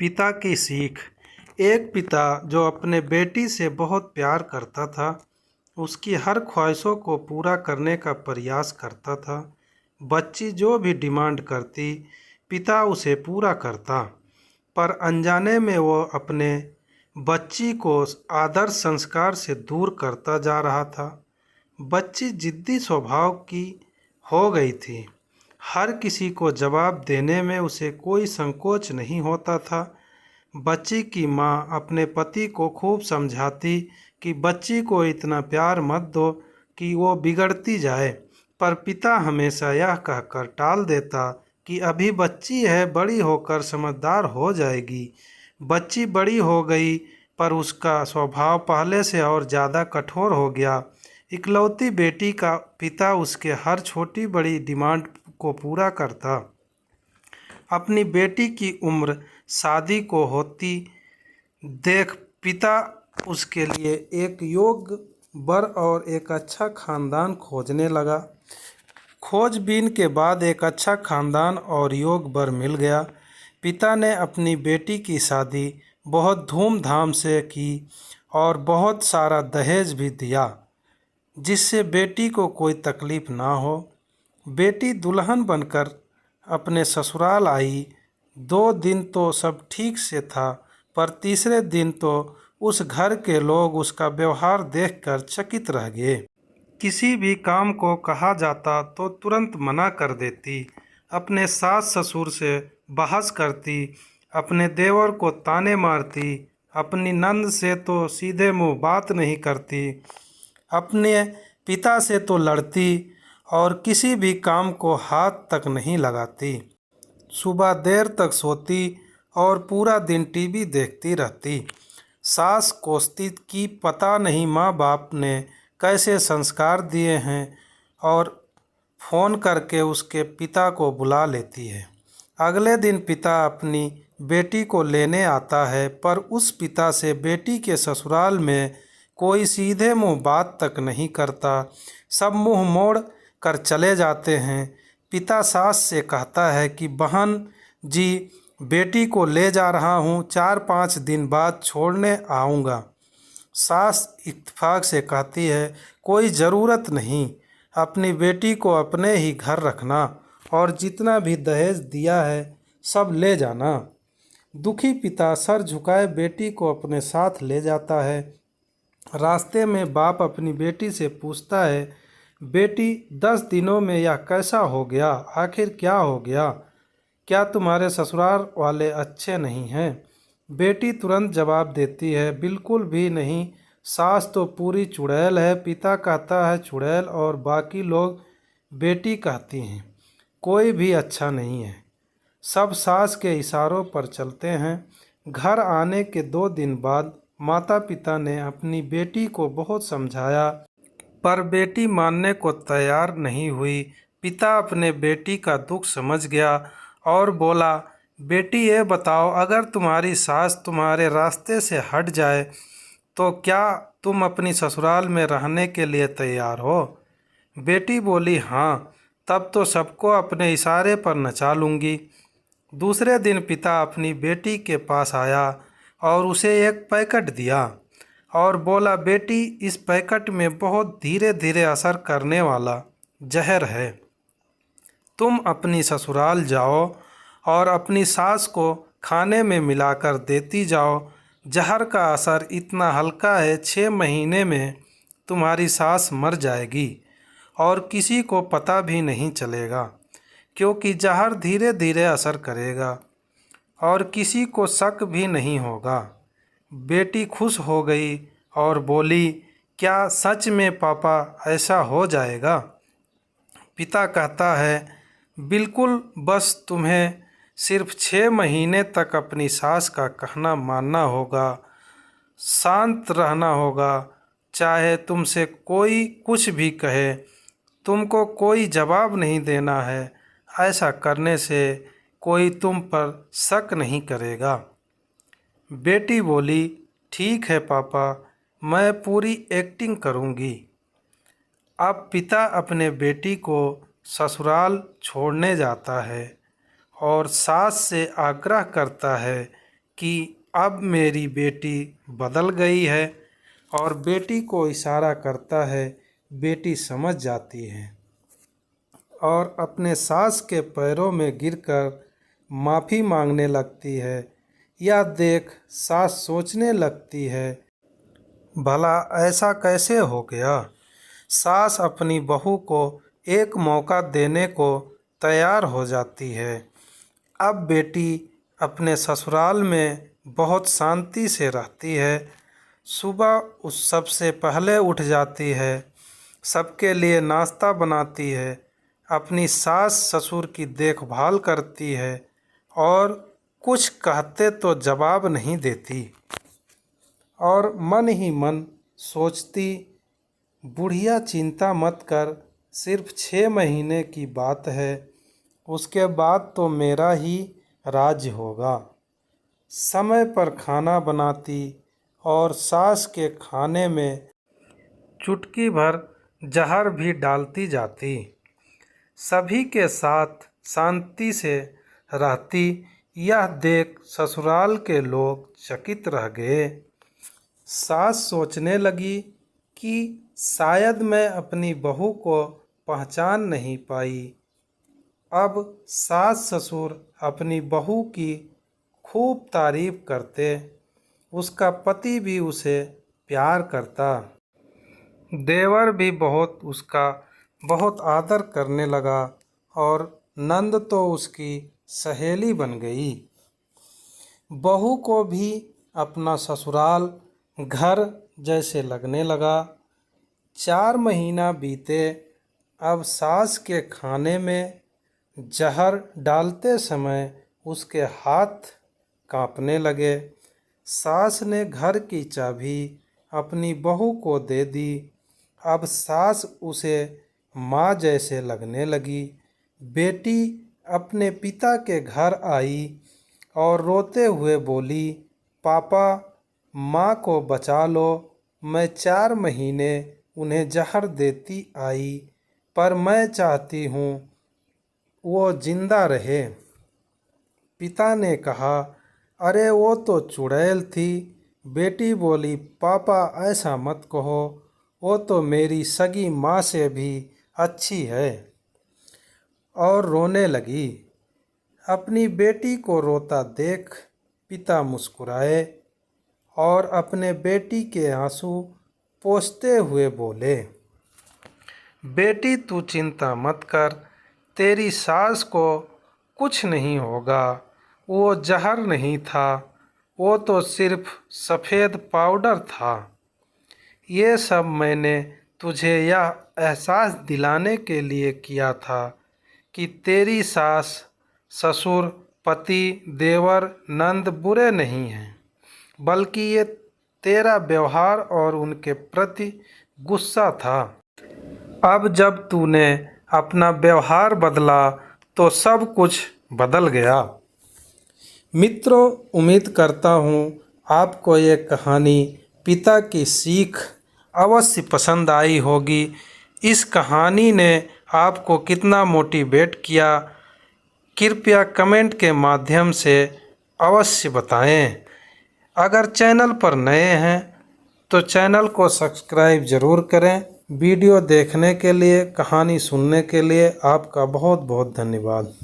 पिता की सीख। एक पिता जो अपने बेटी से बहुत प्यार करता था, उसकी हर ख्वाहिशों को पूरा करने का प्रयास करता था। बच्ची जो भी डिमांड करती, पिता उसे पूरा करता, पर अनजाने में वो अपने बच्ची को आदर्श संस्कार से दूर करता जा रहा था। बच्ची जिद्दी स्वभाव की हो गई थी। हर किसी को जवाब देने में उसे कोई संकोच नहीं होता था। बच्ची की माँ अपने पति को खूब समझाती कि बच्ची को इतना प्यार मत दो कि वो बिगड़ती जाए, पर पिता हमेशा यह कहकर टाल देता कि अभी बच्ची है, बड़ी होकर समझदार हो जाएगी। बच्ची बड़ी हो गई, पर उसका स्वभाव पहले से और ज़्यादा कठोर हो गया। इकलौती बेटी का पिता उसके हर छोटी बड़ी डिमांड को पूरा करता। अपनी बेटी की उम्र शादी को होती देख पिता उसके लिए एक योग्य वर और एक अच्छा खानदान खोजने लगा। खोजबीन के बाद एक अच्छा खानदान और योग्य वर मिल गया। पिता ने अपनी बेटी की शादी बहुत धूमधाम से की और बहुत सारा दहेज भी दिया, जिससे बेटी को कोई तकलीफ ना हो। बेटी दुल्हन बनकर अपने ससुराल आई। 2 दिन तो सब ठीक से था, पर तीसरे दिन तो उस घर के लोग उसका व्यवहार देखकर चकित रह गए। किसी भी काम को कहा जाता तो तुरंत मना कर देती, अपने सास ससुर से बहस करती, अपने देवर को ताने मारती, अपनी नंद से तो सीधे मुंह बात नहीं करती, अपने पिता से तो लड़ती और किसी भी काम को हाथ तक नहीं लगाती। सुबह देर तक सोती और पूरा दिन टीवी देखती रहती। सास कोसती कि पता नहीं माँ बाप ने कैसे संस्कार दिए हैं, और फ़ोन करके उसके पिता को बुला लेती है। अगले दिन पिता अपनी बेटी को लेने आता है, पर उस पिता से बेटी के ससुराल में कोई सीधे मुंह बात तक नहीं करता। सब मुंह मोड़ कर चले जाते हैं। पिता सास से कहता है कि बहन जी, बेटी को ले जा रहा हूँ, 4-5 दिन बाद छोड़ने आऊँगा। सास इत्तेफाक से कहती है, कोई ज़रूरत नहीं, अपनी बेटी को अपने ही घर रखना और जितना भी दहेज दिया है सब ले जाना। दुखी पिता सर झुकाए बेटी को अपने साथ ले जाता है। रास्ते में बाप अपनी बेटी से पूछता है, बेटी 10 दिनों में यह कैसा हो गया? आखिर क्या हो गया? क्या तुम्हारे ससुराल वाले अच्छे नहीं हैं? बेटी तुरंत जवाब देती है, बिल्कुल भी नहीं, सास तो पूरी चुड़ैल है। पिता कहता है चुड़ैल, और बाकी लोग बेटी कहती हैं। कोई भी अच्छा नहीं है। सब सास के इशारों पर चलते हैं। घर आने के 2 दिन बाद माता पिता ने अपनी बेटी को बहुत समझाया, पर बेटी मानने को तैयार नहीं हुई। पिता अपने बेटी का दुख समझ गया और बोला, बेटी ये बताओ, अगर तुम्हारी सास तुम्हारे रास्ते से हट जाए तो क्या तुम अपनी ससुराल में रहने के लिए तैयार हो? बेटी बोली, हाँ, तब तो सबको अपने इशारे पर नचा लूँगी। दूसरे दिन पिता अपनी बेटी के पास आया और उसे एक पैकेट दिया और बोला, बेटी, इस पैकेट में बहुत धीरे धीरे असर करने वाला जहर है। तुम अपनी ससुराल जाओ और अपनी सास को खाने में मिलाकर देती जाओ। जहर का असर इतना हल्का है, 6 महीने में तुम्हारी सास मर जाएगी और किसी को पता भी नहीं चलेगा, क्योंकि जहर धीरे धीरे असर करेगा और किसी को शक भी नहीं होगा। बेटी खुश हो गई और बोली, क्या सच में पापा ऐसा हो जाएगा? पिता कहता है, बिल्कुल, बस तुम्हें सिर्फ 6 महीने तक अपनी सास का कहना मानना होगा, शांत रहना होगा, चाहे तुमसे कोई कुछ भी कहे, तुमको कोई जवाब नहीं देना है। ऐसा करने से कोई तुम पर शक नहीं करेगा। बेटी बोली, ठीक है पापा, मैं पूरी एक्टिंग करूँगी। अब पिता अपने बेटी को ससुराल छोड़ने जाता है और सास से आग्रह करता है कि अब मेरी बेटी बदल गई है, और बेटी को इशारा करता है। बेटी समझ जाती है और अपने सास के पैरों में गिरकर माफ़ी मांगने लगती है। यह देख सास सोचने लगती है, भला ऐसा कैसे हो गया। सास अपनी बहू को एक मौका देने को तैयार हो जाती है। अब बेटी अपने ससुराल में बहुत शांति से रहती है। सुबह उस सबसे पहले उठ जाती है, सबके लिए नाश्ता बनाती है, अपनी सास ससुर की देखभाल करती है और कुछ कहते तो जवाब नहीं देती, और मन ही मन सोचती, बुढ़िया चिंता मत कर, सिर्फ 6 महीने की बात है, उसके बाद तो मेरा ही राज होगा। समय पर खाना बनाती और सास के खाने में चुटकी भर जहर भी डालती जाती। सभी के साथ शांति से रहती। यह देख ससुराल के लोग चकित रह गए। सास सोचने लगी कि शायद मैं अपनी बहू को पहचान नहीं पाई। अब सास ससुर अपनी बहू की खूब तारीफ करते। उसका पति भी उसे प्यार करता। देवर भी उसका बहुत आदर करने लगा, और नंद तो उसकी सहेली बन गई। बहू को भी अपना ससुराल घर जैसे लगने लगा। 4 महीना बीते। अब सास के खाने में जहर डालते समय उसके हाथ कांपने लगे। सास ने घर की चाबी अपनी बहू को दे दी। अब सास उसे माँ जैसे लगने लगी। बेटी अपने पिता के घर आई और रोते हुए बोली, पापा, माँ को बचा लो। मैं 4 महीने उन्हें जहर देती आई, पर मैं चाहती हूँ वो जिंदा रहे। पिता ने कहा, अरे वो तो चुड़ैल थी। बेटी बोली, पापा ऐसा मत कहो, वो तो मेरी सगी माँ से भी अच्छी है, और रोने लगी। अपनी बेटी को रोता देख पिता मुस्कुराए और अपने बेटी के आंसू पोंछते हुए बोले, बेटी तू चिंता मत कर, तेरी सास को कुछ नहीं होगा। वो जहर नहीं था, वो तो सिर्फ सफ़ेद पाउडर था। ये सब मैंने तुझे यह एहसास दिलाने के लिए किया था कि तेरी सास, ससुर, पति, देवर, नंद बुरे नहीं हैं, बल्कि ये तेरा व्यवहार और उनके प्रति गुस्सा था। अब जब तूने अपना व्यवहार बदला तो सब कुछ बदल गया। मित्रों, उम्मीद करता हूँ आपको ये कहानी पिता की सीख अवश्य पसंद आई होगी। इस कहानी ने आपको कितना मोटिवेट किया, कृपया कमेंट के माध्यम से अवश्य बताएं। अगर चैनल पर नए हैं तो चैनल को सब्सक्राइब ज़रूर करें। वीडियो देखने के लिए, कहानी सुनने के लिए आपका बहुत बहुत धन्यवाद।